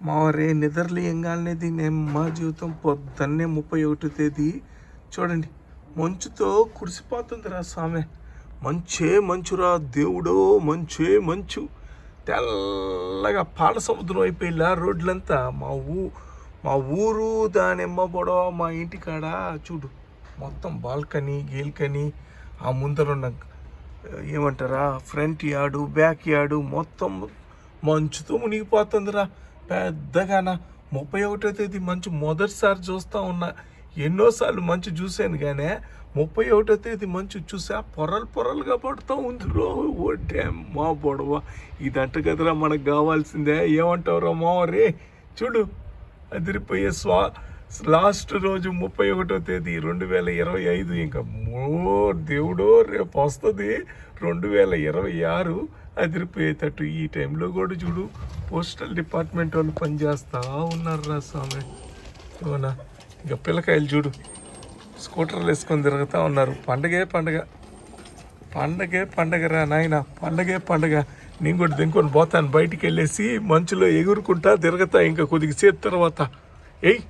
మావరే నిద్రలేయంగానే మా జీవితం పొద్దున్నే 31వ తేదీ చూడండి మంచుతో కురిసిపోతుందిరా సామె. మంచే మంచురా దేవుడో, మంచే మంచు. తెల్లగా పాల సముద్రం అయిపోయిలా రోడ్లంతా. మా ఊరు దాని ఎమ్మబడో మా ఇంటికాడ చూడు మొత్తం బాల్కనీ గీల్కనీ, ఆ ముందరున్న ఏమంటారా ఫ్రంట్ యార్డు బ్యాక్ యార్డు మొత్తం మంచుతో మునిగిపోతుందిరా పెద్దగానా. 31వ తేదీ మంచు మొదటిసారి చూస్తూ ఉన్నా. ఎన్నోసార్లు మంచు చూశాను కానీ 31వ తేదీ మంచు చూసా పొరలుగా పడుతూ ఉంది రో. ఓ డ్యామ్ మా బొడవ, ఇదంట కదరా మనకు కావాల్సిందే. ఏమంటావురా మావరే? చూడు అదిరిపోయే లాస్ట్ రోజు 31వ తేదీ 2025. ఇంకా దేవుడో రేపు వస్తుంది 2026 అదిరిపోయేటట్టు. ఈ టైంలో కూడా చూడు పోస్టల్ డిపార్ట్మెంట్ వాళ్ళు పనిచేస్తూ ఉన్నారు రా స్వామి. అవునా? ఇంకా పిల్లకాయలు చూడు స్కూటర్లు వేసుకొని తిరుగుతూ ఉన్నారు. పండగే రా నాయన, పండగ. నేను కూడా దింకొని పోతాను బయటికి వెళ్ళేసి మంచులో ఎగురుకుంటా తిరుగుతా ఇంకా కొద్దిగా సేపు తర్వాత. ఏయ్